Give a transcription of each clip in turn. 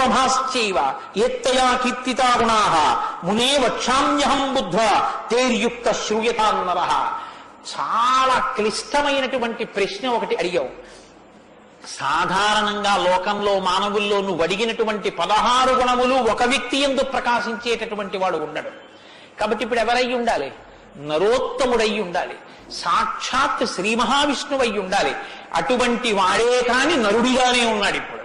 సులభాశ్చైవ ఏత్తయా కీర్తితా గుణాః మునే వక్షామ్యహం బుద్ధ్వా తేర్యుక్త శ్రూయతాన్నరః. చాలా క్లిష్టమైనటువంటి ప్రశ్న ఒకటి అడిగావు. సాధారణంగా లోకంలో మానవుల్లో నువ్వు అడిగినటువంటి 16 గుణములు ఒక వ్యక్తి యందు ప్రకాశించేటటువంటి వాడు ఉండడు. కాబట్టి ఇప్పుడు ఎవరై ఉండాలి? నరోత్తముడై ఉండాలి, సాక్షాత్ శ్రీ మహావిష్ణువై ఉండాలి. అటువంటి వాడే కాని నరుడిగానే ఉన్నాడు ఇప్పుడు.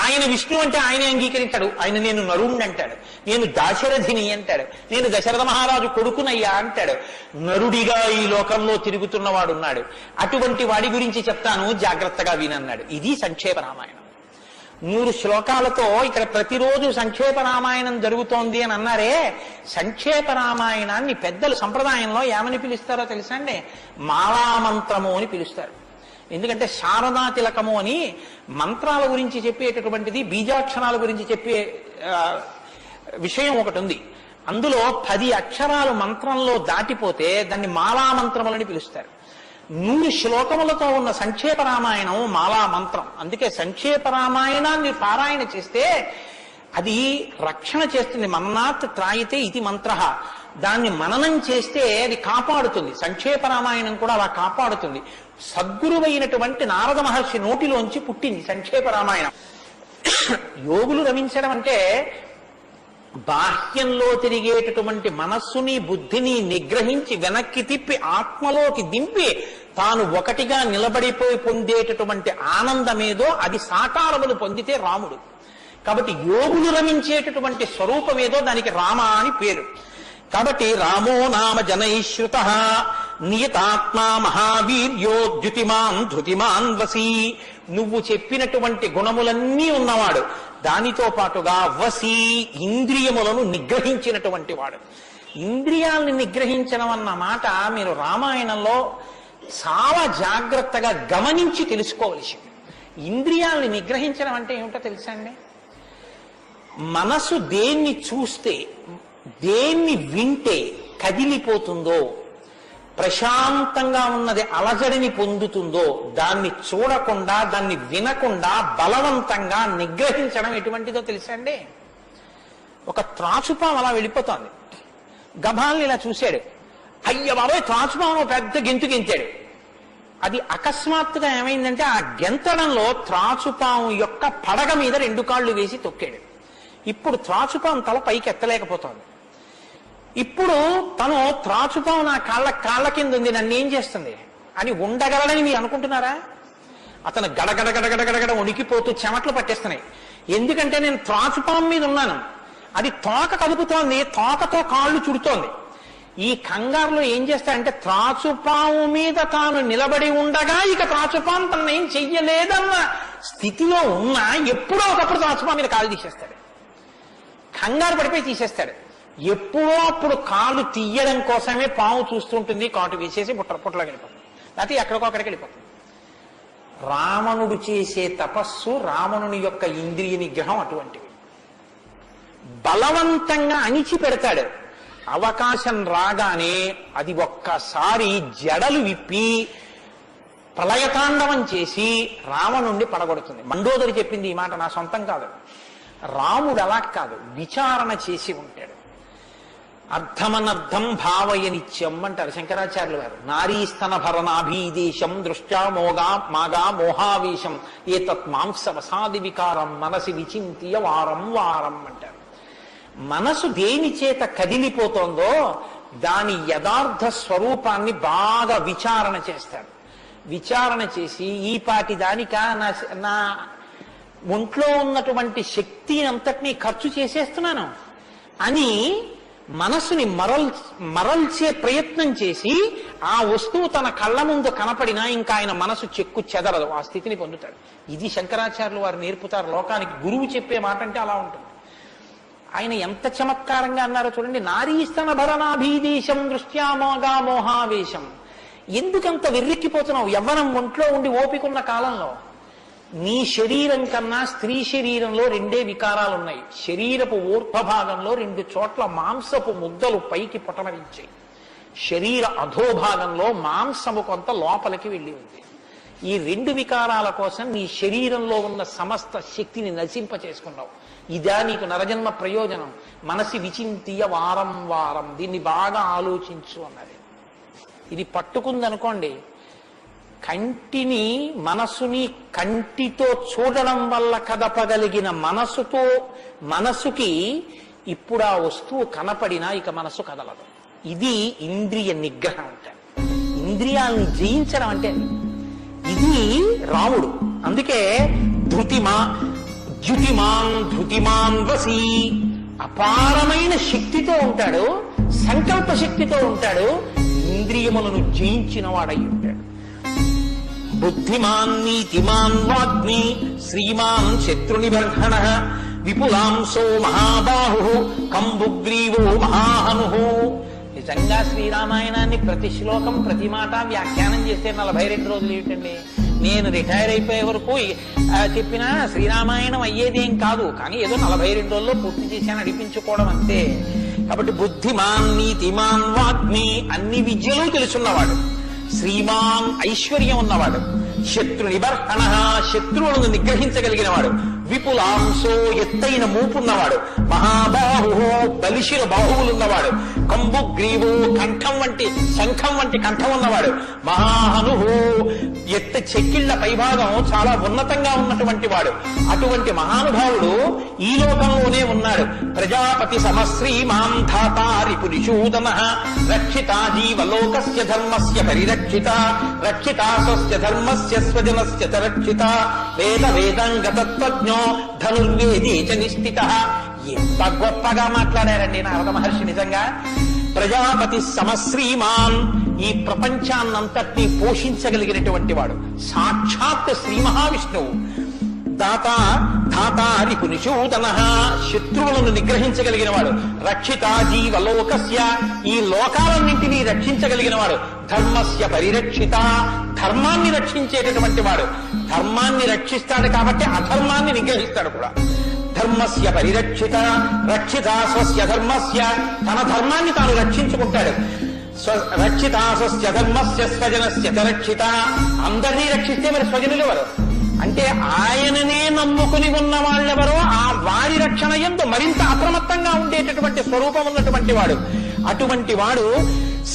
ఆయన విష్ణు అంటే ఆయనే అంగీకరించాడు. ఆయన నేను నరుణ్ణి అంటాడు, నేను దాశరథిని అంటాడు, నేను దశరథ మహారాజు కొడుకునయ్యా అంటాడు. నరుడిగా ఈ లోకంలో తిరుగుతున్నవాడు ఉన్నాడు. అటువంటి వాడి గురించి చెప్తాను, జాగ్రత్తగా వినన్నాడు. ఇది సంక్షేప రామాయణం. 100 శ్లోకాలతో ఇక్కడ ప్రతిరోజు సంక్షేప రామాయణం జరుగుతోంది అని అన్నారే. సంక్షేప రామాయణాన్ని పెద్దలు సంప్రదాయంలో ఏమని పిలుస్తారో తెలుసా అండి? మాలామంత్రము అని పిలుస్తారు. ఎందుకంటే శారదా తిలకము అని మంత్రాల గురించి చెప్పేటటువంటిది, బీజాక్షరాల గురించి చెప్పే విషయం ఒకటి ఉంది. అందులో 10 అక్షరాలు మంత్రంలో దాటిపోతే దాన్ని మాలామంత్రములని పిలుస్తారు. 100 శ్లోకములతో ఉన్న సంక్షేప రామాయణం మాలా మంత్రం. అందుకే సంక్షేప రామాయణాన్ని పారాయణ చేస్తే అది రక్షణ చేస్తుంది. మన్నాత్ త్రాయితే ఇది మంత్ర. దాన్ని మననం చేస్తే అది కాపాడుతుంది. సంక్షేప రామాయణం కూడా అలా కాపాడుతుంది. సద్గురువైనటువంటి నారద మహర్షి నోటిలోంచి పుట్టింది సంక్షేప రామాయణం. యోగులు రమించడం అంటే బాహ్యంలో తిరిగేటటువంటి మనస్సుని బుద్ధిని నిగ్రహించి వెనక్కి తిప్పి ఆత్మలోకి దింపి తాను ఒకటిగా నిలబడిపోయి పొందేటటువంటి ఆనందమేదో అది సాకారమును పొందితే రాముడు. కాబట్టి యోగులు రమించేటటువంటి స్వరూపమేదో దానికి రామ అని పేరు. కాబట్టి రామో నామ జనైశ్రుత నియతాత్మా మహావీర్యో ద్యుతిమాన్ ధృతిమాన్ వసి. నువ్వు చెప్పినటువంటి గుణములన్నీ ఉన్నవాడు. దానితో పాటుగా వసి, ఇంద్రియములను నిగ్రహించినటువంటి వాడు. ఇంద్రియాల్ని నిగ్రహించడం అన్న మాట మీరు రామాయణంలో చాలా జాగ్రత్తగా గమనించి తెలుసుకోవలసింది. ఇంద్రియాల్ని నిగ్రహించడం అంటే ఏమిటో తెలుసా అండి? మనసు దేన్ని చూస్తే, దేన్ని వింటే కదిలిపోతుందో, ప్రశాంతంగా ఉన్నది అలజడిని పొందుతుందో దాన్ని చూడకుండా, దాన్ని వినకుండా బలవంతంగా నిగ్రహించడం ఎటువంటిదో తెలుసా అండి? ఒక త్రాచుపాం అలా వెళ్ళిపోతోంది. గభాల్ని ఇలా చూశాడు, అయ్య బాబాయ్ త్రాచుపాము పెద్ద గెంతు గెంతాడు. అది అకస్మాత్తుగా ఏమైందంటే ఆ గెంతడంలో త్రాచుపాము యొక్క పడగ మీద 2 కాళ్ళు వేసి తొక్కాడు. ఇప్పుడు త్రాచుపాము తల పైకి ఎత్తలేకపోతోంది. ఇప్పుడు తను త్రాచుపాము నా కాళ్ళ కింద ఉంది, నన్ను ఏం చేస్తుంది అని ఉండగలడని మీరు అనుకుంటున్నారా? అతను గడగడగడగడగడ వణికిపోతూ చెమట్లు పట్టేస్తున్నాయి. ఎందుకంటే నేను త్రాచుపాము మీద ఉన్నాను, అది తోక కదుపుతోంది, తోకతో కాళ్ళు చుడుతోంది. ఈ కంగారులో ఏం చేస్తాడంటే త్రాచుపాము మీద తాను నిలబడి ఉండగా ఇక త్రాచుపాము తనను ఏం చెయ్యలేదన్న స్థితిలో ఉన్నా ఎప్పుడో ఒకప్పుడు త్రాచుపాము మీద కాళ్ళు తీసేస్తాడు. కంగారు పడిపోయి తీసేస్తాడు. ఎప్పుడో అప్పుడు కాళ్ళు తీయడం కోసమే పాము చూస్తుంటుంది, కాటు వేసేసి పుట్టలోకి వెళ్ళిపోతుంది, లేకపోతే ఎక్కడికో అక్కడికి వెళ్ళిపోతుంది. రావణుడు చేసే తపస్సు, రావణుని యొక్క ఇంద్రియ నిగ్రహం అటువంటివి. బలవంతంగా అణిచి పెడతాడు. అవకాశం రాగానే అది ఒక్కసారి జడలు విప్పి ప్రళయతాండవం చేసి రావణుణ్ణి పడగొడుతుంది. మండోదరి చెప్పింది ఈ మాట, నా సొంతం కాదు. రాముడు అలా కాదు, విచారణ చేసి ఉంటాడు. అర్థమనర్థం భావయనిత్యం అంటారు శంకరాచార్యులు గారు. నారీస్తన భరణాభీదేశం దృష్ట్యా మాగా మోహావేశం ఏతత్ మాంసవసాది వికారం మనసి విచింత్య వారం వారం అంటారు. మనసు దేని చేత కదిలిపోతోందో దాని యథార్థ స్వరూపాన్ని బాగా విచారణ చేస్తాడు. విచారణ చేసి ఈ పాటి దానిక నా ఒంట్లో ఉన్నటువంటి శక్తి అంతటినీ ఖర్చు చేసేస్తున్నాను అని మనసుని మరల్చే ప్రయత్నం చేసి ఆ వస్తువు తన కళ్ళ ముందు కనపడినా ఇంకా ఆయన మనసు చెక్కు చెదరదు, ఆ స్థితిని పొందుతాడు. ఇది శంకరాచార్యులు వారు నేర్పుతారు లోకానికి. గురువు చెప్పే మాట అంటే అలా ఉంటుంది. ఆయన ఎంత చమత్కారంగా అన్నారో చూడండి. నారీస్తన భరణాభీదేశం దృష్ట్యామోగా మోహావేశం. ఎందుకంత వెర్రెక్కిపోతున్నావు? యవ్వనం ఒంట్లో ఉండి ఓపికన్న కాలంలో నీ శరీరం కన్నా స్త్రీ శరీరంలో 2 వికారాలు ఉన్నాయి. శరీరపు ఊర్ధ్వభాగంలో 2 చోట్ల మాంసపు ముద్దలు పైకి పొటమరించాయి. శరీర అధోభాగంలో మాంసము కొంత లోపలికి వెళ్ళి ఉంది. ఈ రెండు వికారాల కోసం నీ శరీరంలో ఉన్న సమస్త శక్తిని నశింప చేసుకున్నావు. ఇదా నీకు నరజన్మ ప్రయోజనం? మనసి విచింతియ వారం వారం, దీన్ని బాగా ఆలోచించు అన్నది. ఇది పట్టుకుందనుకోండి, కంటిని మనసుని కంటితో చూడడం వల్ల కదపగలిగిన మనసుకి ఇప్పుడు ఆ వస్తువు కనపడినా ఇక మనసు కదలదు. ఇది ఇంద్రియ నిగ్రహం అంటే, ఇంద్రియాల్ని జయించడం అంటే ఇది రాముడు. అందుకే ధృతిమాన్ వసి, అపారమైన శక్తితో ఉంటాడు, సంకల్ప శక్తితో ఉంటాడు, ఇంద్రియములను జయించిన వాడై ఉంటాడు. బుద్ధిమాన్ నీతిమాన్ వాగ్మి శ్రీమాన్ శత్రునిబర్హణ విపులాంసో మహాబాహు కంబుగ్రీవో మహాహను. నిజంగా శ్రీరామాయణాన్ని ప్రతి శ్లోకం ప్రతి మాట వ్యాఖ్యానం చేస్తే 42 రోజులు ఏమిటండి? నేను రిటైర్ అయిపోయే వరకు చెప్పినా శ్రీరామాయణం అయ్యేదేం కాదు, కానీ ఏదో 42 రోజుల్లో పూర్తి చేశాను అనిపించుకోవడం అంతే. కాబట్టి బుద్ధిమాన్ నీతిమాన్ వాగ్మి, అన్ని విద్యలు తెలుసున్నవాడు, శ్రీమాన్ ఐశ్వర్యం ఉన్నవాడు, శత్రు నిబర్హణ శత్రువులను నిగ్రహించగలిగిన వాడు, విపులాంశో ఎత్తైన మూపున్నవాడు, మహాబాహు బలిశిర బాహువులున్నవాడు, కంబుగ్రీవో శంఖం వంటి కంఠం ఉన్నవాడు, మహాహను చెక్కిళ్ల పైభాగం చాలా ఉన్నతంగా ఉన్నటువంటి వాడు. అటువంటి మహానుభావుడు ఈ లోకంలోనే ఉన్నాడు. ప్రజాపతి సమశ్రీమాం ధాతారి పురిషూదన రక్షితా జీవలోకస్య ధర్మస్య పరిరక్షిత రక్షితా స్వస్య ధర్మస్య స్వజనస్య చ రక్షిత వేదంగతత్వజ్ఞో ధనుర్వేదే చ నిష్ఠిత. ఎంత గొప్పగా మాట్లాడారండి నారద మహర్షి. నిజంగా ప్రజాపతి సమశ్రీమాన్, ఈ ప్రపంచాన్నంతటినీ పోషించగలిగినటువంటి వాడు, సాక్షాత్ శ్రీ మహావిష్ణువు. ధాతారి పునిషూదన, శత్రువులను నిగ్రహించగలిగిన వాడు. రక్షిత జీవలోకస్య, ఈ లోకాలన్నింటినీ రక్షించగలిగిన వాడు. ధర్మస్య పరిరక్షిత, ధర్మాన్ని రక్షించేటటువంటి వాడు. ధర్మాన్ని రక్షిస్తాడు కాబట్టి అధర్మాన్ని నిగ్రహిస్తాడు కూడా. ధర్మస్య పరిరక్షిత రక్షిత స్వస్య ధర్మస్య, తన ధర్మాన్ని తాను రక్షించుకుంటాడు. రక్షిత స్వస్య ధర్మస్య స్వజనస్య చ రక్షిత, అందరినీ రక్షిస్తే మరి స్వజనులు ఎవరు అంటే ఆయననే నమ్ముకుని ఉన్న వాళ్ళెవరో ఆ వారి రక్షణ యందు మరింత అప్రమత్తంగా ఉండేటటువంటి స్వరూపం ఉన్నటువంటి వాడు. అటువంటి వాడు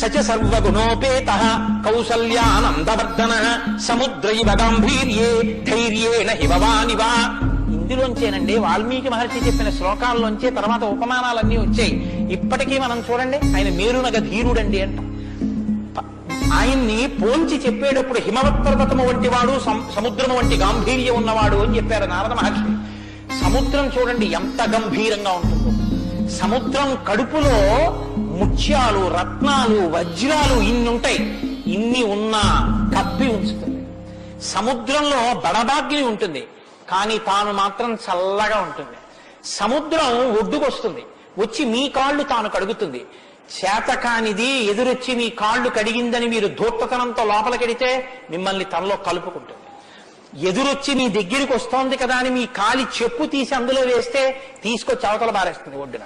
సచ సర్వగుణోపేత కౌసల్యానందవర్ధన సముద్రైవ గాంభీర్యే ధైర్యేణ హిమవానివా. ఇందులోంచేనండి వాల్మీకి మహర్షి చెప్పిన శ్లోకాల్లోంచే తర్వాత ఉపమానాలన్నీ వచ్చాయి. ఇప్పటికీ మనం చూడండి, ఆయన మేరునగ ధీరుడండి అంటాం. ఆయన్ని పోల్చి చెప్పేటప్పుడు హిమవత్ పర్వతము వంటి వాడు, సముద్రము వంటి గాంభీర్యం ఉన్నవాడు అని చెప్పారు నారద మహర్షి. సముద్రం చూడండి ఎంత గంభీరంగా ఉంటుందో. సముద్రం కడుపులో ముత్యాలు, రత్నాలు, వజ్రాలు ఇన్ని ఉంటాయి. ఇన్ని ఉన్నా కప్పి ఉంచుతుంది. సముద్రంలో బడబాగ్ని ఉంటుంది, కానీ తాను మాత్రం చల్లగా ఉంటుంది. సముద్రం ఒడ్డుకొస్తుంది, వచ్చి మీ కాళ్ళు తాను కడుగుతుంది. చేతకానిది ఎదురొచ్చి మీ కాళ్ళు కడిగిందని మీరు ధూర్తతనంతో లోపలికెడితే మిమ్మల్ని తనలో కలుపుకుంటుంది. ఎదురొచ్చి మీ దగ్గరికి వస్తోంది కదా అని మీ కాలి చెప్పు తీసి అందులో వేస్తే తీసుకొచ్చి అవతల బారేస్తుంది ఒడ్డున.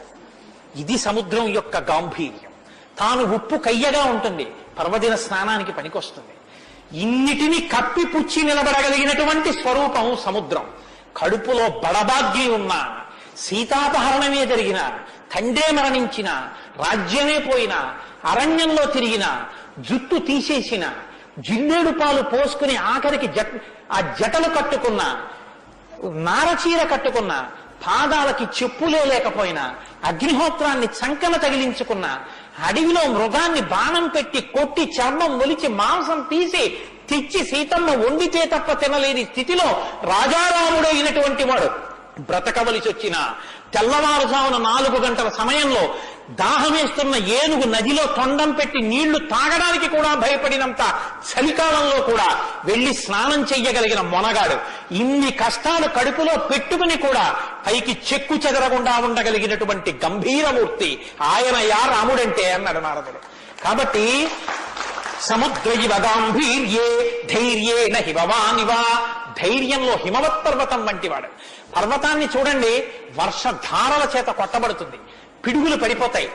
ఇది సముద్రం యొక్క గాంభీర్యం. తాను ఉప్పు కయ్యగా ఉంటుంది, పర్వదిన స్నానానికి పనికొస్తుంది. ఇన్నిటిని కప్పిపుచ్చి నిలబడగలిగినటువంటి స్వరూపం సముద్రం. కడుపులో బడబాగ్ని ఉన్నా, సీతాపహరణమే జరిగిన, తండ్రే మరణించిన, రాజ్యమే పోయిన, అరణ్యంలో తిరిగిన, జుట్టు తీసేసిన, జిల్లేడు పాలు పోసుకుని ఆఖరికి ఆ జటలు కట్టుకున్న, నారచీర కట్టుకున్న, పాదాలకి చెప్పులే లేకపోయినా, అగ్నిహోత్రాన్ని చంకన తగిలించుకున్న, అడవిలో మృగాన్ని బాణం పెట్టి కొట్టి చర్మం ఒలిచి మాంసం తీసి తెచ్చి సీతమ్మ వండితే తప్ప తినలేని స్థితిలో రాజారాముడైనటువంటి వాడు బ్రతకవలసి వచ్చిన, తెల్లవారుజామున 4 గంటల సమయంలో దాహమేస్తున్న ఏనుగు నదిలో తొండం పెట్టి నీళ్లు తాగడానికి కూడా భయపడినంత చలికాలంలో కూడా వెళ్లి స్నానం చెయ్యగలిగిన మొనగాడు. ఇన్ని కష్టాలు కడుపులో పెట్టుకుని కూడా పైకి చెక్కు చెదరకుండా ఉండగలిగినటువంటి గంభీరమూర్తి ఆయనయా రాముడంటే అన్నాడు నారదుడు. కాబట్టి సముద్రైవ గాంభీర్యే ధైర్యేణ హిమవానివా, ధైర్యంలో హిమవత్ పర్వతం వంటి వాడు. పర్వతాన్ని చూడండి, వర్షధారల చేత కొట్టబడుతుంది, పిడుగులు పడిపోతాయి.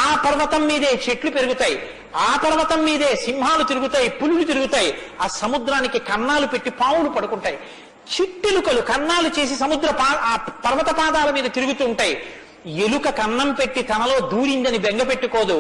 ఆ పర్వతం మీదే చెట్లు పెరుగుతాయి, ఆ పర్వతం మీదే సింహాలు తిరుగుతాయి, పులులు తిరుగుతాయి. ఆ సముద్రానికి కన్నాలు పెట్టి పావులు పడుకుంటాయి. చిట్టెలుకలు కన్నాలు చేసి ఆ పర్వత పాదాల మీద తిరుగుతూ ఉంటాయి. ఎలుక కన్నం పెట్టి తనలో దూరిందని బెంగ పెట్టుకోదు.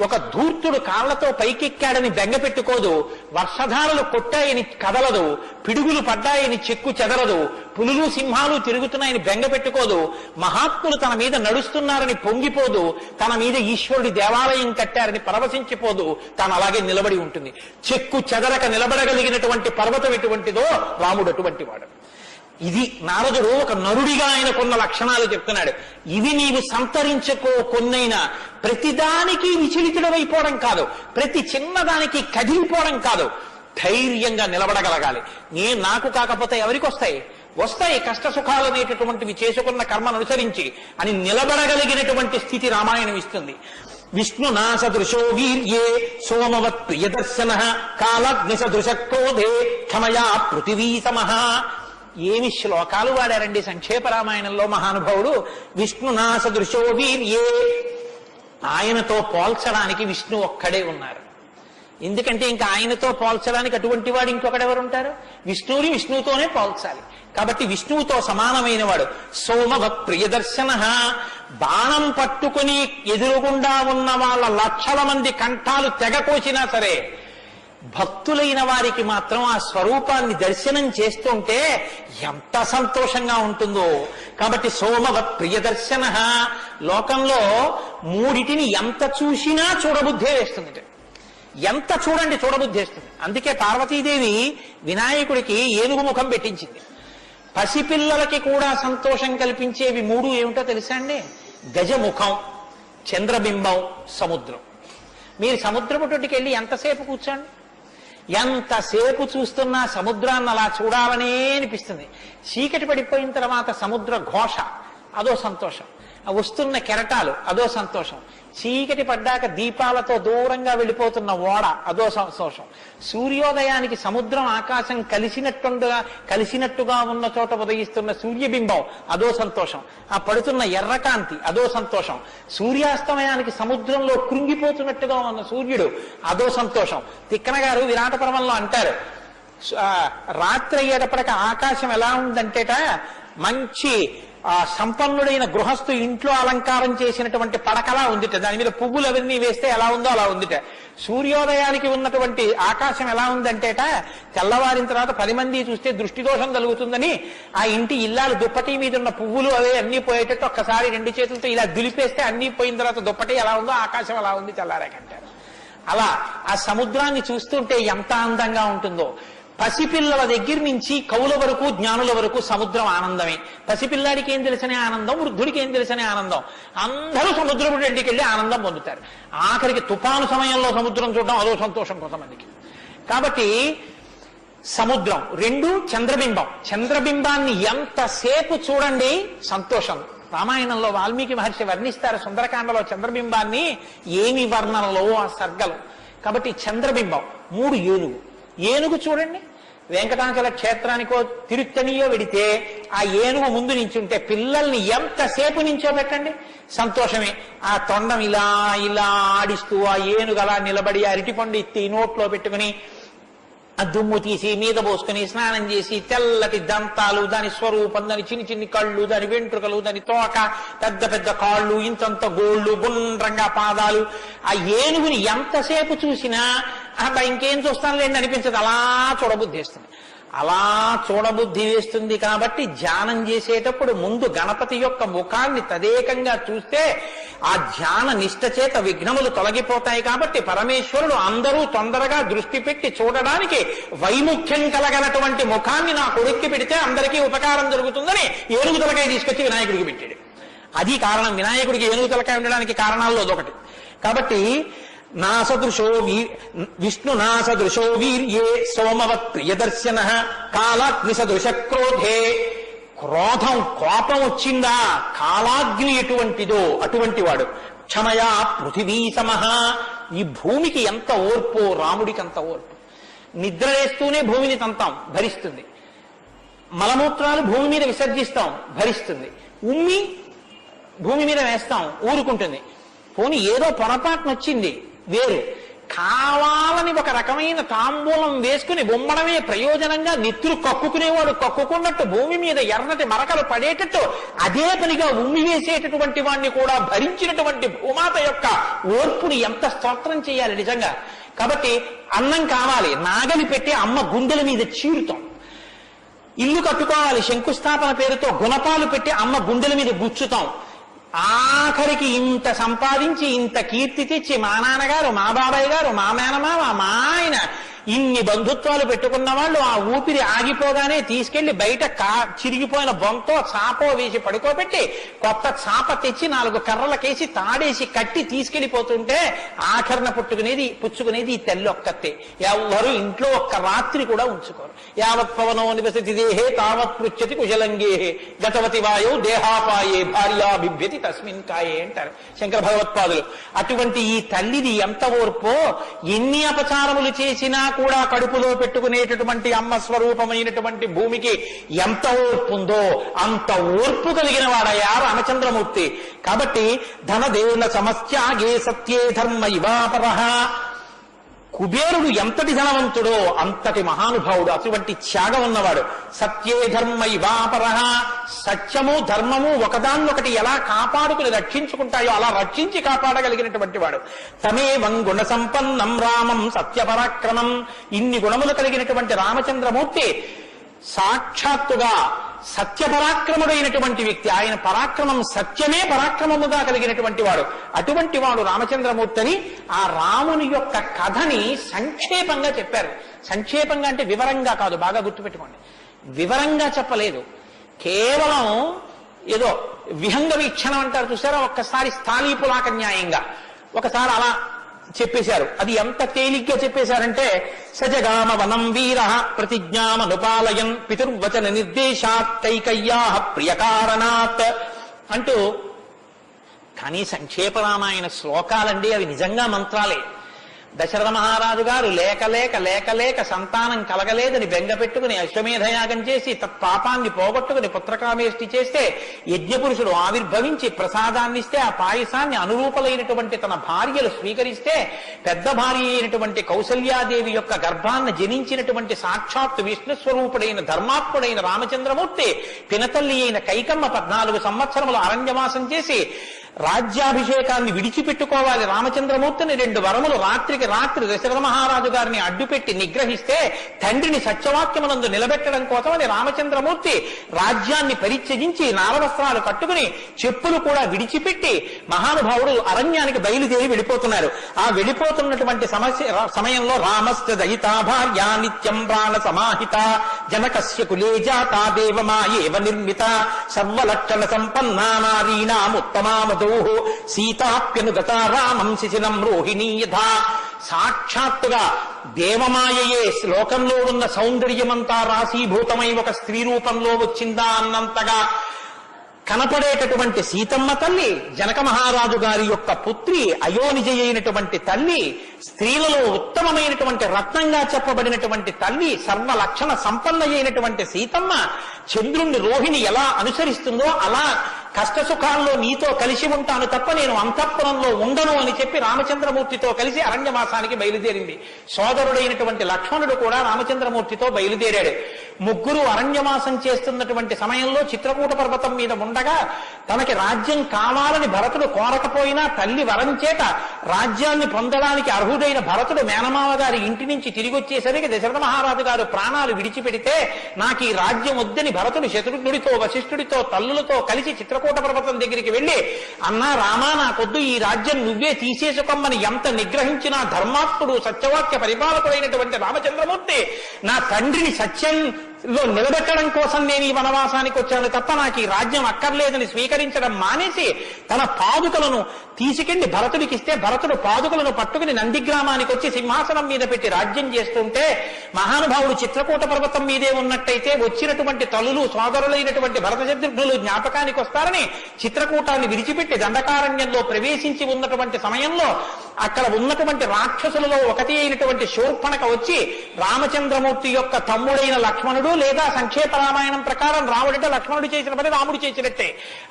ఒక ధూర్తుడు కాళ్లతో పైకెక్కాడని బెంగ పెట్టుకోదు. వర్షధారలు కొట్టాయని కదలదు, పిడుగులు పడ్డాయని చెక్కు చెదరదు, పులులు సింహాలు తిరుగుతున్నాయని బెంగ పెట్టుకోదు. మహాత్ములు తన మీద నడుస్తున్నారని పొంగిపోదు, తన మీద ఈశ్వరుడి దేవాలయం కట్టారని పరవశించిపోదు. తాను అలాగే నిలబడి ఉంటుంది. చెక్కు చెదరక నిలబడగలిగినటువంటి పర్వతం ఎటువంటిదో రాముడు అటువంటి వాడు. ఇది నారదుడు ఒక నరుడిగా ఆయనకున్న లక్షణాలు చెప్తున్నాడు. ఇవి నీవు సంతరించుకో. కొన్నైనా ప్రతిదానికి విచలితుడమైపోవడం కాదు, ప్రతి చిన్నదానికి కదిలిపోవడం కాదు, ధైర్యంగా నిలబడగలగాలి. నాకు కాకపోతే ఎవరికి వస్తాయి కష్ట సుఖాలు అనేటటువంటివి చేసుకున్న కర్మను అనుసరించి అని నిలబడగలిగినటువంటి స్థితి రామాయణం ఇస్తుంది. విష్ణునా సదృశో వీర్యే సోమవత్ ప్రియదర్శన కాలగ్ని సదృశ క్రోధే క్షమయా పృథివీ సమః. ఏమి శ్లోకాలు వాడారండి సంక్షేప రామాయణంలో మహానుభావుడు. విష్ణునా సదృశో వీర్యే, ఆయనతో పోల్చడానికి విష్ణు ఒక్కడే ఉన్నారు. ఎందుకంటే ఇంకా ఆయనతో పోల్చడానికి అటువంటి వాడు ఇంకొకడెవరు ఉంటారు? విష్ణువుని విష్ణువుతోనే పోల్చాలి. కాబట్టి విష్ణువుతో సమానమైన వాడు. సోమవత్ ప్రియదర్శన, బాణం పట్టుకుని ఎదురుగుండా ఉన్న వాళ్ళ లక్షల మంది కంఠాలు తెగ కోసినా సరే భక్తులైన వారికి మాత్రం ఆ స్వరూపాన్ని దర్శనం చేస్తుంటే ఎంత సంతోషంగా ఉంటుందో. కాబట్టి సోమవత్ ప్రియదర్శన. లోకంలో మూడిటిని ఎంత చూసినా చూడబుద్ధే వేస్తుంది. ఎంత చూడండి చూడబుద్ధి వేస్తుంది. అందుకే పార్వతీదేవి వినాయకుడికి ఏనుగు ముఖం పెట్టించింది. పసిపిల్లలకి కూడా సంతోషం కల్పించేవి మూడు ఏమిటో తెలుసా అండి? గజముఖం, చంద్రబింబం, సముద్రం. మీరు సముద్రపు తొట్టుకి వెళ్ళి ఎంతసేపు కూర్చోండి, ఎంతసేపు చూస్తున్నా సముద్రాన్ని అలా చూడాలనే అనిపిస్తుంది. చీకటి పడిపోయిన తర్వాత సముద్ర ఘోష అదో సంతోషం, వస్తున్న కెరటాలు అదో సంతోషం, చీకటి పడ్డాక దీపాలతో దూరంగా వెళ్ళిపోతున్న ఓడ అదో సంతోషం, సూర్యోదయానికి సముద్రం ఆకాశం కలిసినట్టుగా ఉన్న చోట ఉదయిస్తున్న సూర్యబింబం అదో సంతోషం, ఆ పడుతున్న ఎర్రకాంతి అదో సంతోషం, సూర్యాస్తమయానికి సముద్రంలో కృంగిపోతున్నట్టుగా ఉన్న సూర్యుడు అదో సంతోషం. తిక్కన గారు విరాట పర్వంలో అంటారు, రాత్రి అయ్యేటప్పటికి ఆకాశం ఎలా ఉందంటేట మంచి సంపన్నుడైన గృహస్థు ఇంట్లో అలంకారం చేసినటువంటి పడకలా ఉందిట, దాని మీద పువ్వులు అవన్నీ వేస్తే ఎలా ఉందో అలా ఉందిట. సూర్యోదయానికి ఉన్నటువంటి ఆకాశం ఎలా ఉందంటేట తెల్లవారిన తర్వాత 10 మంది చూస్తే దృష్టి దోషం కలుగుతుందని ఆ ఇంటి ఇల్లాలు దుప్పటి మీద ఉన్న పువ్వులు అవే అన్ని పోయేటట్టు ఒక్కసారి 2 చేతులతో ఇలా దులిపేస్తే అన్ని పోయిన తర్వాత దుప్పటి ఎలా ఉందో ఆకాశం అలా ఉంది తెల్లారాకంటారు. అలా ఆ సముద్రాన్ని చూస్తుంటే ఎంత అందంగా ఉంటుందో. పసిపిల్లల దగ్గర నుంచి కవుల వరకు జ్ఞానుల వరకు సముద్రం ఆనందమే. పసిపిల్లాడికి ఏం తెలిసనే ఆనందం, వృద్ధుడికి ఏం తెలిసనే ఆనందం. అందరూ సముద్రపు ఇంటికి వెళ్ళి ఆనందం పొందుతారు. ఆఖరికి తుఫాను సమయంలో సముద్రం చూడడం అదో సంతోషం కొంతమందికి. కాబట్టి సముద్రం 2 చంద్రబింబం. చంద్రబింబాన్ని ఎంతసేపు చూడండి సంతోషం. రామాయణంలో వాల్మీకి మహర్షి వర్ణిస్తారు సుందరకాండలో చంద్రబింబాన్ని, ఏమి వర్ణనలో ఆ సర్గలు. కాబట్టి చంద్రబింబం. 3 ఏనుగు చూడండి, వెంకటాచల క్షేత్రానికో తిరుత్తనియో వెడితే ఆ ఏనుగు ముందు నించుంటే పిల్లల్ని ఎంతసేపు నించోబెట్టండి సంతోషమే. ఆ తొండం ఇలా ఇలా ఆడిస్తూ ఆ ఏనుగు అలా నిలబడి అరటిపండు ఎత్తి నోట్లో పెట్టుకుని ఆ దుమ్ము తీసి మీద పోసుకుని స్నానం చేసి తెల్లటి దంతాలు, దాని స్వరూపం, దాని చిన్ని కళ్ళు, దాని వెంట్రుకలు, దాని తోక, పెద్ద పెద్ద కాళ్ళు, ఇంతంత గోళ్ళు, గుండ్రంగా పాదాలు. ఆ ఏనుగుని ఎంతసేపు చూసినా అబ్బా ఇంకేం చూస్తానులేండి అనిపించదు, అలా చూడబుద్ధి వేస్తుంది. అలా చూడబుద్ధి వేస్తుంది. కాబట్టి ధ్యానం చేసేటప్పుడు ముందు గణపతి యొక్క ముఖాన్ని తదేకంగా చూస్తే ఆ ధ్యాన నిష్ట చేత విఘ్నములు తొలగిపోతాయి. కాబట్టి పరమేశ్వరుడు అందరూ తొందరగా దృష్టి పెట్టి చూడడానికి వైముఖ్యం కలగనటువంటి ముఖాన్ని నా కొడుక్కి పెడితే అందరికీ ఉపకారం జరుగుతుందని ఏనుగు తలకాయ తీసుకొచ్చి వినాయకుడికి పెట్టాడు. అది కారణం. వినాయకుడికి ఏనుగు తలకాయ ఉండడానికి కారణాల్లో అదొకటి. కాబట్టి విష్ణునా సదృశో వీర్యే సోమవత్ ప్రియదర్శన కాలాగ్ని సదృశ క్రోధే. క్రోధం, కోపం వచ్చిందా కాలాగ్ని ఎటువంటిదో అటువంటి వాడు. క్షమయా పృథివీ సమః. ఈ భూమికి ఎంత ఓర్పో రాముడికి అంత ఓర్పు. నిద్రలేస్తూనే భూమిని తంతాం, భరిస్తుంది. మలమూత్రాలు భూమి మీద విసర్జిస్తాం, భరిస్తుంది. ఉమ్మి భూమి మీద వేస్తాం, ఊరుకుంటుంది. పోనీ ఏదో పొరపాటున వచ్చింది వేరు, కావాలని ఒక రకమైన తాంబూలం వేసుకుని బొమ్మడమే ప్రయోజనంగా నిత్తులు కక్కుకునేవాడు కక్కుకున్నట్టు భూమి మీద ఎర్రటి మరకలు పడేటట్టు అదే పనిగా ఉమ్మి వేసేటటువంటి వాడిని కూడా భరించినటువంటి భూమాత యొక్క ఓర్పుని ఎంత స్తోత్రం చేయాలి నిజంగా. కాబట్టి అన్నం కావాలి, నాగలి పెట్టి అమ్మ గుండెల మీద చీరుతాం. ఇల్లు కట్టుకోవాలి, శంకుస్థాపన పేరుతో గుణపాలు పెట్టి అమ్మ గుండెల మీద గుచ్చుతాం. ఆఖరికి ఇంత సంపాదించి ఇంత కీర్తి తెచ్చి మా నాన్నగారు, మా బాబాయ్ గారు, మా మేనమామ, మా ఆయన ఇన్ని బంధుత్వాలు పెట్టుకున్న వాళ్ళు ఆ ఊపిరి ఆగిపోగానే తీసుకెళ్లి బయట చిరిగిపోయిన బొంతో చాపో వేసి పడుకోబెట్టి కొత్త చాప తెచ్చి 4 కర్రలకేసి తాడేసి కట్టి తీసుకెళ్లిపోతుంటే ఆఖరణ పుచ్చుకునేది ఈ తల్లి ఒక్కతే. ఎవరు ఇంట్లో ఒక్క రాత్రి కూడా ఉంచుకోరు. యావత్ పవనో నివసతి దేహే తావత్ పృచ్చతి కుశలంగేహే గతవతి వాయో దేహాపాయే భార్యా బిభ్యతి తస్మిన్ కాయే అంటారు శంకర భగవత్పాదులు. అటువంటి ఈ తల్లిది ఎంత ఓర్పో, ఎన్ని అపచారములు చేసినా కూడా కడుపులో పెట్టుకునేటటువంటి అమ్మ స్వరూపమైనటువంటి భూమికి ఎంత ఓర్పు ఉందో అంత ఓర్పు కలిగిన వాడయ్యా రామచంద్రమూర్తి. కాబట్టి ధనదేన సమస్యాగే సత్యే ధర్మ ఇవాపరః. కుబేరుడు ఎంతటి ధనవంతుడో అంతటి మహానుభావుడు, అటువంటి త్యాగం ఉన్నవాడు. సత్యే ధర్మ ఇవాపరః. సత్యము ధర్మము ఒకదాన్నొకటి ఎలా కాపాడుకుని రక్షించుకుంటాయో అలా రక్షించి కాపాడగలిగినటువంటి వాడు. తమేవం గుణ సంపన్నం రామం సత్యపరాక్రమం. ఇన్ని గుణములు కలిగినటువంటి రామచంద్రమూర్తి సాక్షాత్తుగా సత్యపరాక్రముడైనటువంటి వ్యక్తి. ఆయన పరాక్రమం సత్యమే పరాక్రమముగా కలిగినటువంటి వాడు. అటువంటి వాడు రామచంద్రమూర్తిని ఆ రాముని యొక్క కథని సంక్షేపంగా చెప్పారు. సంక్షేపంగా అంటే వివరంగా కాదు, బాగా గుర్తుపెట్టుకోండి. వివరంగా చెప్పలేదు, కేవలం ఏదో విహంగ వీక్షణం అంటారు చూసారా, ఒక్కసారి స్థాళీపులాక న్యాయంగా ఒకసారి అలా చెప్పేశారు. అది ఎంత తేలిగ్గా చెప్పేశారంటే సజగామ వనం వీర ప్రతిజ్ఞామనుపాలయన్ పితుర్వచన నిర్దేశాత్ కైకయ్యా ప్రియకారణాత్ అంటూ. కానీ సంక్షేప రామాయణ శ్లోకాలండి, అవి నిజంగా మంత్రాలే. దశరథ మహారాజు గారు లేక లేక లేక లేక సంతానం కలగలేదని బెంగ పెట్టుకుని అశ్వమేధయాగం చేసి తత్పాపాన్ని పోగొట్టుకుని పుత్రకామేష్టి చేస్తే యజ్ఞపురుషుడు ఆవిర్భవించి ప్రసాదాన్నిస్తే ఆ పాయసాన్ని అనురూపలైనటువంటి తన భార్యలు స్వీకరిస్తే పెద్ద భార్య అయినటువంటి కౌసల్యాదేవి యొక్క గర్భాన్ని జనించినటువంటి సాక్షాత్తు విష్ణుస్వరూపుడైన ధర్మాత్ముడైన రామచంద్రమూర్తి పినతల్లి అయిన కైకమ్మ 14 సంవత్సరములు అరణ్యవాసం చేసి రాజ్యాభిషేకాన్ని విడిచిపెట్టుకోవాలి రామచంద్రమూర్తిని 2 వరములు రాత్రికి రాత్రి దశరథ మహారాజు గారిని అడ్డుపెట్టి నిగ్రహిస్తే తండ్రిని సత్యవాక్యమునందు నిలబెట్టడం కోసమని రామచంద్రమూర్తి రాజ్యాన్ని పరిత్యజించి నారవస్త్రాలు కట్టుకుని చెప్పులు కూడా విడిచిపెట్టి మహానుభావుడు అరణ్యానికి బయలుదేరి వెళ్ళిపోతున్నారు. ఆ వెళ్ళిపోతున్నటువంటి సమయంలో రామస్య దయితా భార్య నిత్యం ప్రాణ సమాహిత జనకస్య కులే జాతా దేవమాయేవ నిర్మిత సర్వలక్షణ సంపన్నా నారీణాముత్తమామదో సీతాప్యనుగత రామం శిశినం రోహిణీ యథా. సాక్షాత్తుగా దేవమాయయే లోకంలో ఉన్న సౌందర్యమంతా రాశీభూతమై ఒక స్త్రీ రూపంలో వచ్చిందా అన్నంతగా కనపడేటటువంటి సీతమ్మ తల్లి, జనక మహారాజు గారి యొక్క పుత్రి, అయోనిజ అయినటువంటి తల్లి, స్త్రీలలో ఉత్తమమైనటువంటి రత్నంగా చెప్పబడినటువంటి తల్లి, సర్వలక్షణ సంపన్న అయినటువంటి సీతమ్మ చంద్రుణ్ణి రోహిణి ఎలా అనుసరిస్తుందో అలా కష్టసుఖాల్లో నీతో కలిసి ఉంటాను తప్ప నేను అంతఃపురంలో ఉండను అని చెప్పి రామచంద్రమూర్తితో కలిసి అరణ్యవాసానికి బయలుదేరింది. సోదరుడైనటువంటి లక్ష్మణుడు కూడా రామచంద్రమూర్తితో బయలుదేరాడు. ముగ్గురు అరణ్యవాసం చేస్తున్నటువంటి సమయంలో చిత్రకూట పర్వతం మీద ఉండగా తనకి రాజ్యం కావాలని భరతుడు కోరకపోయినా తల్లి వరం చేత రాజ్యాన్ని పొందడానికి అర్హుడైన భరతుడు మేనమావ గారి ఇంటి నుంచి తిరిగి వచ్చేసరికి దశరథ మహారాజు గారు ప్రాణాలు విడిచిపెడితే నాకు ఈ రాజ్యం వద్దని భరతుడు శత్రుఘ్నుడితో వశిష్ఠుడితో తల్లులతో కలిసి చిత్రకూట పర్వతం దగ్గరికి వెళ్లి, అన్నా రామా నాకొద్దు, ఈ రాజ్యం నువ్వే తీసేసుకోమని ఎంత నిగ్రహించినా ధర్మాత్ముడు సత్యవాక్య పరిపాలకుడైనటువంటి రామచంద్రమూర్తి నా తండ్రిని సత్యంలో నిలబెట్టడం కోసం నేను ఈ వనవాసానికి వచ్చాను తప్ప నాకు ఈ రాజ్యం అక్కర్లేదని స్వీకరించడం మానేసి తన పాదుకలను తీసుకెళ్లి భరతుడికి ఇస్తే భరతుడు పాదుకలను పట్టుకుని నందిగ్రామానికి వచ్చి సింహాసనం మీద పెట్టి రాజ్యం చేస్తుంటే మహానుభావుడు చిత్రకూట పర్వతం మీదే ఉన్నట్టయితే వచ్చినటువంటి తల్లులు సోదరులైనటువంటి భరత శత్రుఘ్నులు జ్ఞాపకానికి వస్తారని చిత్రకూటాన్ని విడిచిపెట్టి దండకారణ్యంలో ప్రవేశించి ఉన్నటువంటి సమయంలో అక్కడ ఉన్నటువంటి రాక్షసులలో ఒకటి అయినటువంటి శూర్పణఖ వచ్చి రామచంద్రమూర్తి యొక్క తమ్ముడైన లక్ష్మణుడు, లేదా సంక్షేప రామాయణం ప్రకారం రాముడంటే లక్ష్మణుడు చేసిన పని రాముడు చేసినట్టే.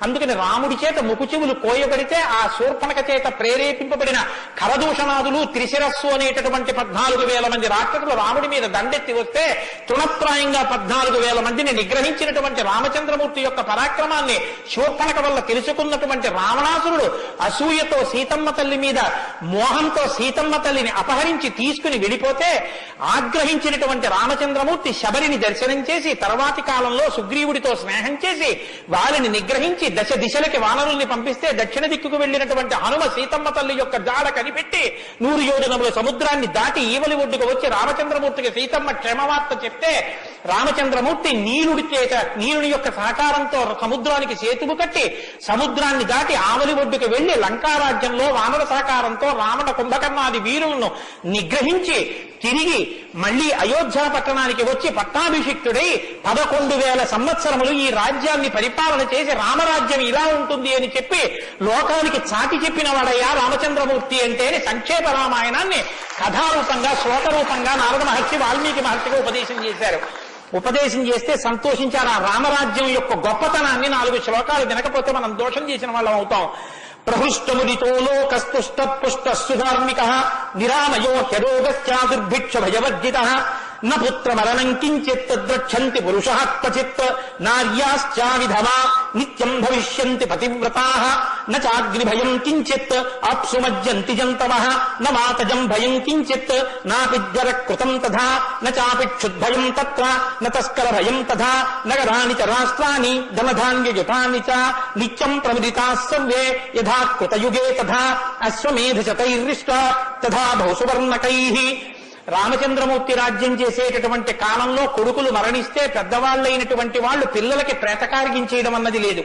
అందుకని రాముడి చేత ముకుచెవులు కోయబడితే ఆ శూర్పణఖ చేత ప్రేరేపింపబడిన కరదూషణాదులు, త్రిశిరస్సు అనేటటువంటి 14,000 మంది రాక్షసులు రాముడి మీద దండెత్తి వస్తే తృణప్రాయంగా 14,000 మందిని నిగ్రహించినటువంటి రామచంద్రమూర్తి యొక్క పరాక్రమాన్ని శూర్పణఖ వల్ల తెలుసుకున్నటువంటి రావణాసురుడు అసూయతో సీతమ్మ తల్లి మీద మోహంతో సీతమ్మ తల్లిని అపహరించి తీసుకుని వెళ్ళిపోతే ఆగ్రహించినటువంటి రామచంద్రమూర్తి శబరిని దర్శనం చేసి తర్వాతి కాలంలో సుగ్రీవుడితో స్నేహం చేసి వారిని నిగ్రహించి దశ దిశలకి వానరుల్ని పంపిస్తే దక్షిణ దిక్కుకు వెళ్లినటువంటి హనుమ సీతమ్మ తల్లి యొక్క జాడ కనిపెట్టి 100 యోజనముల సముద్రాన్ని దాటి ఈవలి ఒడ్డుకు వచ్చి రామచంద్రమూర్తికి సీతమ్మ క్షేమవార్త చెప్తే రామచంద్రమూర్తి నీలుని యొక్క సహకారంతో సముద్రానికి సేతువు కట్టి సముద్రాన్ని దాటి ఆవలి ఒడ్డుకు వెళ్లి లంకారాజ్యంలో వానర సహకారంతో రావణ కుంభకర్ణాది వీరులను నిగ్రహించి తిరిగి మళ్లీ అయోధ్య పట్టణానికి వచ్చి పట్టాభిషిక్తుడై 11,000 సంవత్సరములు ఈ రాజ్యాన్ని పరిపాలన చేసి రామరాజ్యం ఇలా ఉంటుంది అని చెప్పి లోకానికి చాటి చెప్పిన వాడయ్యా రామచంద్రమూర్తి అంటేనే సంక్షేప రామాయణాన్ని కథారూపంగా శ్లోకరూపంగా నారద మహర్షి వాల్మీకి మహర్షిగా ఉపదేశం చేశారు. ఉపదేశం చేస్తే సంతోషించారు. ఆ రామరాజ్యం యొక్క గొప్పతనాన్ని 4 శ్లోకాలు వినకపోతే మనం దోషం చేసిన వాళ్ళం అవుతాం. ప్రహృష్టముదితో లోకస్తుష్ట పుష్ట సుధార్మిక నిరామయో హ్యరోగశ్చాదుర్భిక్ష భయవర్జిత న పుత్రమరణం కించిత్ ద్రక్షంతి పురుషః క్వచిత్ నార్యాశ్చ విధవా నిత్యం భవిష్యంతి పతివ్రతాః న చాగ్నిభయం కించిత్ ఆప్సుమజ్జంతి జంతవః న మాతజం భయం కించిత్ నాపి కృతం తథా న చాపి క్షుద్భయం తత్ర న తస్కర భయం తథా నగరాణి చ రాష్ట్రాణి ధనధాన్యయుతాని చ నిత్యం ప్రముదితాః సర్వే యథా కృతయుగే తథా అశ్వమేధశతైర్రిష్ట తథా బహుసువర్ణకైః. రామచంద్రమూర్తి రాజ్యం చేసేటటువంటి కాలంలో కొడుకులు మరణిస్తే పెద్దవాళ్లైనటువంటి వాళ్ళు పిల్లలకి ప్రేతకార్గించేయడం అన్నది లేదు.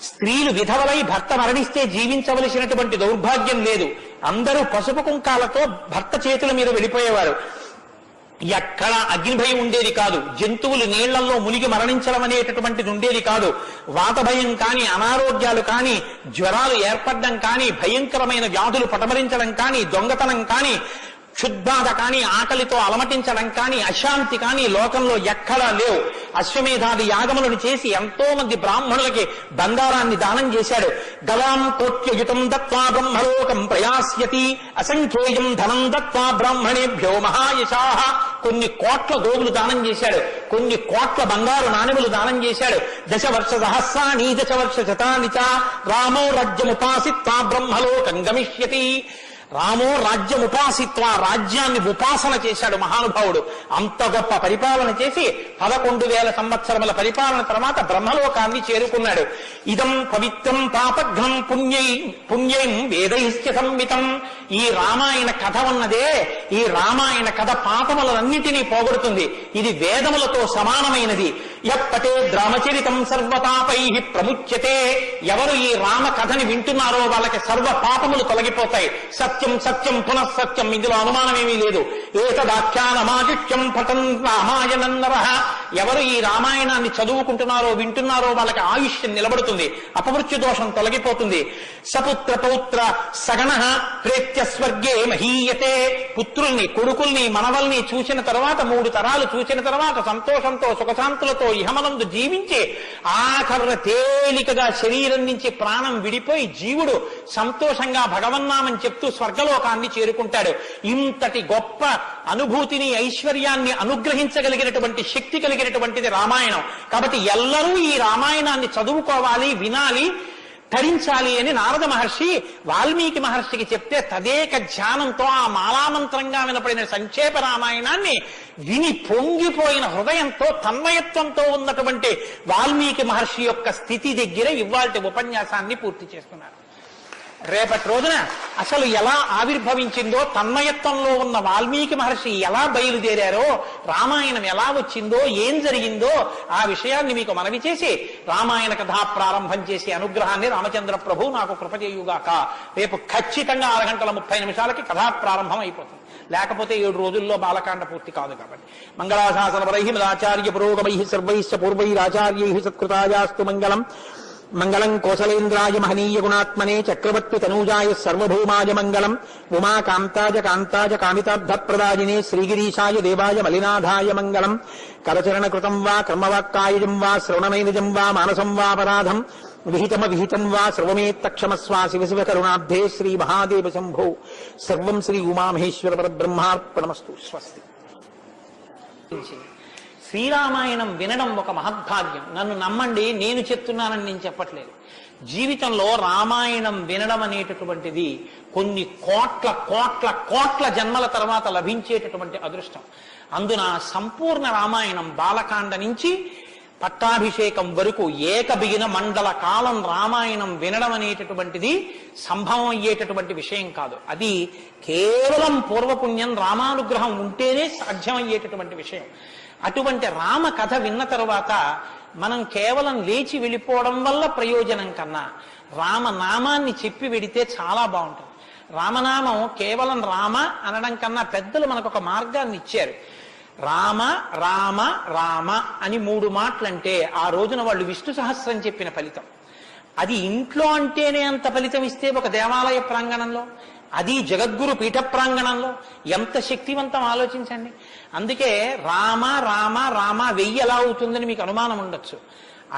స్త్రీలు విధవలై భర్త మరణిస్తే జీవించవలసినటువంటి దౌర్భాగ్యం లేదు. అందరూ పసుపు కుంకాలతో భర్త చేతుల మీద వెళ్ళిపోయేవారు. ఎక్కడ అగ్నిభయం ఉండేది కాదు. జంతువులు నీళ్లలో మునిగి మరణించడం అనేటటువంటిది ఉండేది కాదు. వాత భయం కానీ, అనారోగ్యాలు కానీ, జ్వరాలు ఏర్పడడం కానీ, భయంకరమైన వ్యాధులు పటమరించడం కానీ, దొంగతనం కానీ, క్షుద్బాధ కానీ, ఆకలితో అలమటించడం కానీ, అశాంతి కానీ లోకంలో ఎక్కడా లేవు. అశ్వమేధాది యాగములను చేసి ఎంతో మంది బ్రాహ్మణులకి బంగారాన్ని దానం చేశాడు. గవాం కోట్యయుతం దత్వా బ్రహ్మలోకం ప్రయాస్యతి అసంఖ్యేయం ధనం దత్వా బ్రాహ్మణేభ్యో మహాయశాః. కొన్ని కోట్ల గోవులు దానం చేశాడు. కొన్ని కోట్ల బంగారు నాణెములు దానం చేశాడు. 10 వర్ష సహస్రాణి 10 వర్ష శతాని చ రామో రాజ్యముపాసిత్వా బ్రహ్మలోకం గమిష్యతి. రామో రాజ్యముపాసిత్వ, రాజ్యాన్ని ఉపాసన చేశాడు మహానుభావుడు. అంత గొప్ప పరిపాలన చేసి 11,000 సంవత్సరముల పరిపాలన తర్వాత బ్రహ్మలోకాన్ని చేరుకున్నాడు. ఇదం పవిత్రం పాపఘ్నం పుణ్యం వేదైశ్చ సంవితం. ఈ రామాయణ కథ ఉన్నదే, ఈ రామాయణ కథ పాపములన్నిటినీ పోగొడుతుంది. ఇది వేదములతో సమానమైనది. యప్పటే రామచరితం సర్వపాపై ప్రముచ్యతే. ఎవరు ఈ రామ కథని వింటున్నారో వాళ్ళకి సర్వ పాపములు తొలగిపోతాయి. సత్యం సత్యం పునఃసత్యం, ఇందులో అనుమానమేమీ లేదు. ఏతదాఖ్యానమాదిత్యం పఠన్ రామాయణం నరః. ఎవరు ఈ రామాయణాన్ని చదువుకుంటున్నారో వింటున్నారో వాళ్ళకి ఆయుష్యం నిలబడుతుంది, అపమృత్యు దోషం తొలగిపోతుంది. సపుత్ర పౌత్ర సగణ ప్రేత్య స్వర్గే మహీయతే. పుత్రుల్ని, కొడుకుల్ని, మనవల్ని చూసిన తర్వాత 3 తరాలు చూసిన తర్వాత సంతోషంతో సుఖశాంతులతో ఇహమనందు జీవించి ఆఖరణ తేలికగా శరీరం నుంచి ప్రాణం విడిపోయి జీవుడు సంతోషంగా భగవన్నామం చెప్తూ స్వర్గలోకాన్ని చేరుకుంటాడు. ఇంతటి గొప్ప అనుభూతిని, ఐశ్వర్యాన్ని అనుగ్రహించగలిగినటువంటి శక్తి కలిగినటువంటిది రామాయణం. కాబట్టి ఎల్లరూ ఈ రామాయణాన్ని చదువుకోవాలి, వినాలి, ధరించాలి అని నారద మహర్షి వాల్మీకి మహర్షికి చెప్తే తదేక ధ్యానంతో ఆ మాలామంత్రంగా వినపడిన సంక్షేప రామాయణాన్ని విని పొంగిపోయిన హృదయంతో తన్మయత్వంతో ఉన్నటువంటి వాల్మీకి మహర్షి యొక్క స్థితి దగ్గర ఇవాల్టి ఉపన్యాసాన్ని పూర్తి చేస్తున్నారు. రేపటి రోజున అసలు ఎలా ఆవిర్భవించిందో, తన్మయత్వంలో ఉన్న వాల్మీకి మహర్షి ఎలా బయలుదేరారో, రామాయణం ఎలా వచ్చిందో, ఏం జరిగిందో ఆ విషయాన్ని మీకు మనవి చేసి రామాయణ కథా ప్రారంభం చేసే అనుగ్రహాన్ని రామచంద్ర ప్రభు నాకు కృపచేయుగాక. రేపు ఖచ్చితంగా 6 గంటల 30 నిమిషాలకి కథా ప్రారంభం అయిపోతుంది. లేకపోతే 7 రోజుల్లో బాలకాండ పూర్తి కాదు. కాబట్టి మంగళాశాసనపరై మదాచార్య పురోగమై సర్వైశ్చ పూర్వైరాచార్యై సత్కృతాయాస్తు మంగళం. మంగళం కోసలేంద్రాయ మహనీయ గుణాత్మనే చక్రవర్తి తనూజాయ సర్వభౌమాయ మంగళం ఉమాకాంతాయ కాంతాయ కామితార్థప్రదాయినే శ్రీగిరీశాయ దేవాయ మలినాథాయ మంగళం కరచరణకృతం వా కర్మవాక్కాయజం వా శ్రవణనైనజం వా మానసం వాపరాధం విహితం వా సర్వమేత్తక్షమస్వా శివ శివ కరుణాబ్ధే శ్రీ మహాదేవ శంభో సర్వం శ్రీ ఉమామహేశ్వర పరబ్రహ్మార్పణమస్తు. స్వస్తి. శ్రీరామాయణం వినడం ఒక మహద్భాగ్యం. నన్ను నమ్మండి, నేను చెప్తున్నానని నేను చెప్పట్లేదు. జీవితంలో రామాయణం వినడం అనేటటువంటిది కొన్ని కోట్ల కోట్ల కోట్ల జన్మల తర్వాత లభించేటటువంటి అదృష్టం. అందున సంపూర్ణ రామాయణం బాలకాండ నుంచి పట్టాభిషేకం వరకు ఏకబిగిన మండల కాలం రామాయణం వినడం అనేటటువంటిది సంభవం అయ్యేటటువంటి విషయం కాదు. అది కేవలం పూర్వపుణ్యం రామానుగ్రహం ఉంటేనే సాధ్యమయ్యేటటువంటి విషయం. అటువంటి రామ కథ విన్న తరువాత మనం కేవలం లేచి వెళ్ళిపోవడం వల్ల ప్రయోజనం కన్నా రామనామాన్ని చెప్పి వెడితే చాలా బాగుంటుంది. రామనామం కేవలం రామ అనడం కన్నా పెద్దలు మనకు ఒక మార్గాన్ని ఇచ్చారు. రామ రామ రామ అని 3 మాటలంటే ఆ రోజున వాళ్ళు విష్ణు సహస్రం చెప్పిన ఫలితం. అది ఇంట్లో అంటేనే అంత ఫలితం ఇస్తే ఒక దేవాలయ ప్రాంగణంలో, అది జగద్గురు పీఠ ప్రాంగణంలో ఎంత శక్తివంతం ఆలోచించండి. అందుకే రామ రామ రామ 1000 ఎలా అవుతుందని మీకు అనుమానం ఉండొచ్చు.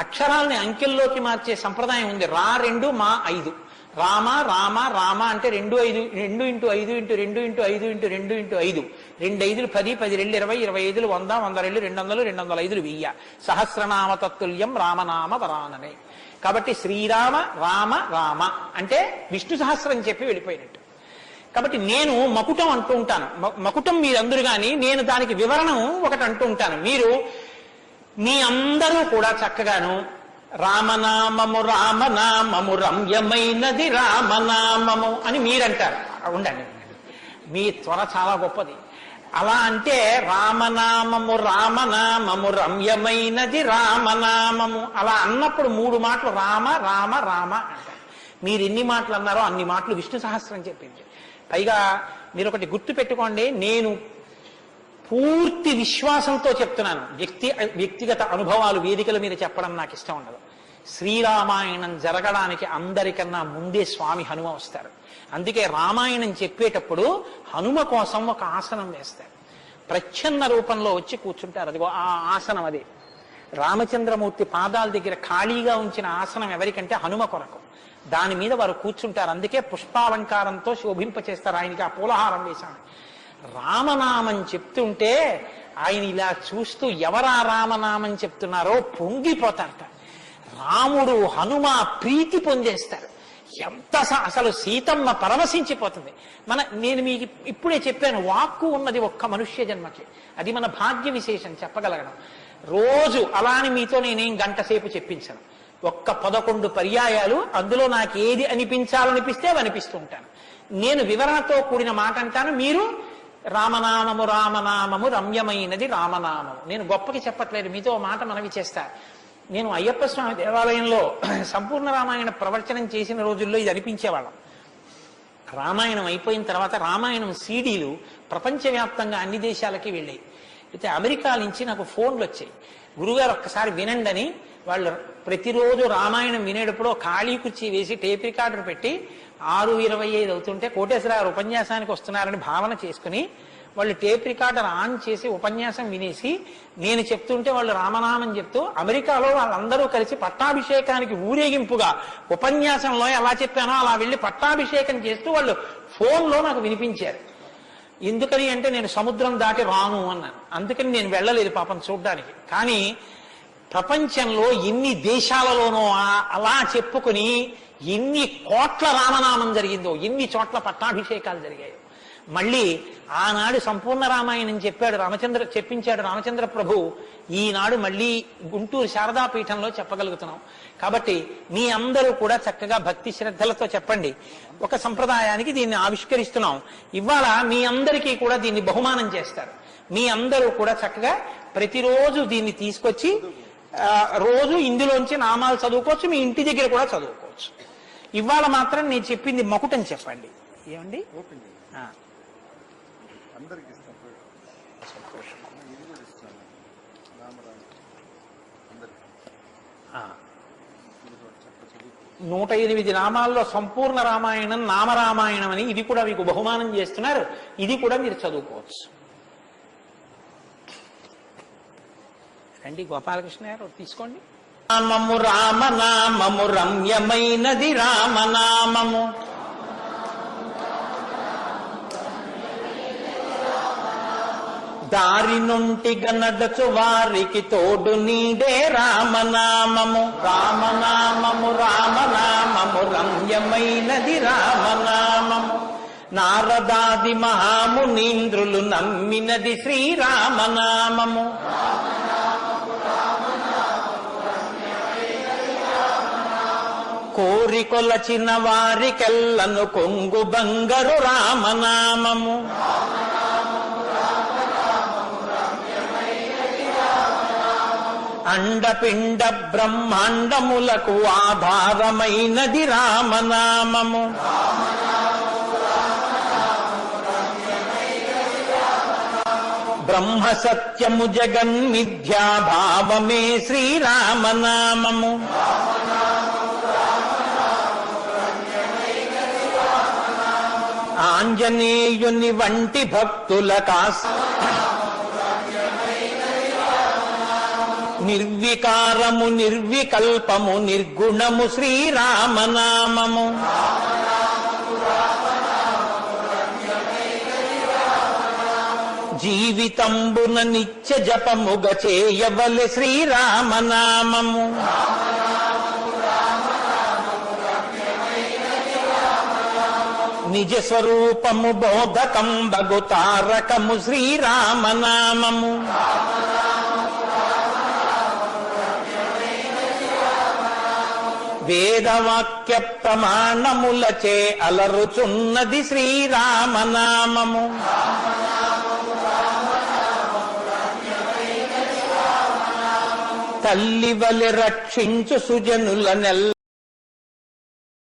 అక్షరాల్ని అంకెల్లోకి మార్చే సంప్రదాయం ఉంది. 2 మా 5 రామ రామ రామ అంటే 2 5 2 × 5 × 2 × 5 × 2 × 5 2 5 10 10 2 20 20 100 100 200 205 1000 సహస్రనామ తత్తుల్యం రామనామ వరాననే. కాబట్టి శ్రీరామ రామ రామ అంటే విష్ణు సహస్రం చెప్పి వెళ్ళిపోయినట్టు. కాబట్టి నేను మకుటం అంటూ ఉంటాను. మకుటం మీరందరూ కానీ నేను దానికి వివరణం ఒకటి అంటూ ఉంటాను. మీరు మీ అందరూ కూడా చక్కగాను రామనామము రామనామము రమ్యమైనది రామనామము అని మీరంటారు. ఉండండి, మీ త్వర చాలా గొప్పది. అలా అంటే రామనామము రామనామము రమ్యమైనది రామనామము అలా అన్నప్పుడు 3 మాటలు రామ రామ రామ అంటారు. మీరు ఎన్ని మాటలు అన్నారో అన్ని మాటలు విష్ణు సహస్రం చెప్పింది. పైగా మీరు ఒకటి గుర్తు పెట్టుకోండి, నేను పూర్తి విశ్వాసంతో చెప్తున్నాను. వ్యక్తిగత అనుభవాలు వేదికల మీద చెప్పడం నాకు ఇష్టం ఉండదు. శ్రీరామాయణం జరగడానికి అందరికన్నా ముందే స్వామి హనుమ వస్తారు. అందుకే రామాయణం చెప్పేటప్పుడు హనుమ కోసం ఒక ఆసనం వేస్తారు. ప్రచ్ఛన్న రూపంలో వచ్చి కూర్చుంటారు. అదిగో ఆ ఆసనం అదే రామచంద్రమూర్తి పాదాల దగ్గర ఖాళీగా ఉంచిన ఆసనం ఎవరికంటే హనుమ కొరకు. దాని మీద వారు కూర్చుంటారు. అందుకే పుష్పాలంకారంతో శోభింపచేస్తారు. ఆయనకి ఆ పూలహారం వేశాను. రామనామం చెప్తుంటే ఆయన ఇలా చూస్తూ ఎవరా రామనామం చెప్తున్నారో పొంగిపోతారట. రాముడు హనుమ ప్రీతి పొందేస్తారు. ఎంత అసలు సీతమ్మ పరవశించిపోతుంది. నేను మీకు ఇప్పుడే చెప్పాను, వాక్కు ఉన్నది ఒక్క మనుష్య జన్మకి. అది మన భాగ్య విశేషం చెప్పగలగడం. రోజు అలా అని మీతో నేనేం గంట సేపు చెప్పించను. ఒక్క 11 పర్యాయాలు అందులో నాకు ఏది అనిపించాలనిపిస్తే అవి అనిపిస్తూ ఉంటాను. నేను వివరణతో కూడిన మాట అంటాను, మీరు రామనామము రామనామము రమ్యమైనది రామనామము. నేను గొప్పకి చెప్పట్లేదు, మీతో మాట మనవి చేస్తా. నేను అయ్యప్ప స్వామి దేవాలయంలో సంపూర్ణ రామాయణ ప్రవచనం చేసిన రోజుల్లో ఇది అనిపించేవాళ్ళం. రామాయణం అయిపోయిన తర్వాత రామాయణం సీడీలు ప్రపంచవ్యాప్తంగా అన్ని దేశాలకి వెళ్ళాయి. అయితే అమెరికా నుంచి నాకు ఫోన్లు వచ్చాయి, గురుగారు ఒక్కసారి వినండి అని. వాళ్ళు ప్రతిరోజు రామాయణం వినేటప్పుడు ఖాళీ కుర్చీ వేసి టేప్ రికార్డర్ పెట్టి 6:25 అవుతుంటే కోటేశ్వరరావు ఉపన్యాసానికి వస్తున్నారని భావన చేసుకుని వాళ్ళు టేప్ రికార్డర్ ఆన్ చేసి ఉపన్యాసం వినేసి నేను చెప్తుంటే వాళ్ళు రామనామం చెప్తూ అమెరికాలో వాళ్ళందరూ కలిసి పట్టాభిషేకానికి ఊరేగింపుగా ఉపన్యాసంలో ఎలా చెప్పానో అలా వెళ్ళి పట్టాభిషేకం చేస్తూ వాళ్ళు ఫోన్లో నాకు వినిపించారు. ఎందుకని అంటే నేను సముద్రం దాటి రాను అన్నాను. అందుకని నేను వెళ్ళలేదు పాపం చూడ్డానికి. కానీ ప్రపంచంలో ఎన్ని దేశాలలోనో అలా చెప్పుకుని ఎన్ని కోట్ల రామనామం జరిగిందో, ఎన్ని చోట్ల పట్టాభిషేకాలు జరిగాయో. మళ్ళీ ఆనాడు సంపూర్ణ రామాయణం చెప్పించాడు రామచంద్ర ప్రభు. ఈనాడు మళ్ళీ గుంటూరు శారదాపీఠంలో చెప్పగలుగుతున్నాం. కాబట్టి మీ అందరూ కూడా చక్కగా భక్తి శ్రద్ధలతో చెప్పండి. ఒక సంప్రదాయానికి దీన్ని ఆవిష్కరిస్తున్నాం. ఇవాళ మీ అందరికీ కూడా దీన్ని బహుమానం చేస్తారు. మీ అందరూ కూడా చక్కగా ప్రతిరోజు దీన్ని తీసుకొచ్చి రోజు ఇందులోంచి నామాలు చదువుకోవచ్చు, మీ ఇంటి దగ్గర కూడా చదువుకోవచ్చు. ఇవాళ మాత్రం నేను చెప్పింది మకుటం చెప్పండి. ఏమండి 108 నామాల్లో సంపూర్ణ రామాయణం నామరామాయణం అని ఇది కూడా మీకు బహుమానం చేస్తున్నారు. ఇది కూడా మీరు చదువుకోవచ్చు. రండి గోపాలకృష్ణ గారు తీసుకోండి. నామము రామనామము రమ్యమైనది రామనామము, దారి నుండి గనడచు వారికి తోడు నీడే రామనామము. రామనామము రామనామము రమ్యమైనది రామనామము, నారదాది మహామునీంద్రులు నమ్మినది శ్రీరామనామము. కోరికొలచిన వారికెల్లను కొంగు బంగరు రామనామము. అండపిండ బ్రహ్మాండములకు ఆధారమైనది రామనామము. బ్రహ్మ సత్యము జగన్మిథ్యా భావమే శ్రీరామనామము. ఆంజనేయుని వంటి భక్తుల నిర్వికారము నిర్వికల్పము నిర్గుణము శ్రీరామనామము. జీవితంబున నిత్య జపముగ చేయవలె శ్రీరామనామము. నిజ స్వరూపము బోధకంబగు తారకము శ్రీరామనామము. వేదవాక్య ప్రమాణములచే అలరుచున్నది శ్రీరామనామము. తల్లి వలె రక్షించు సుజనుల నెల్ల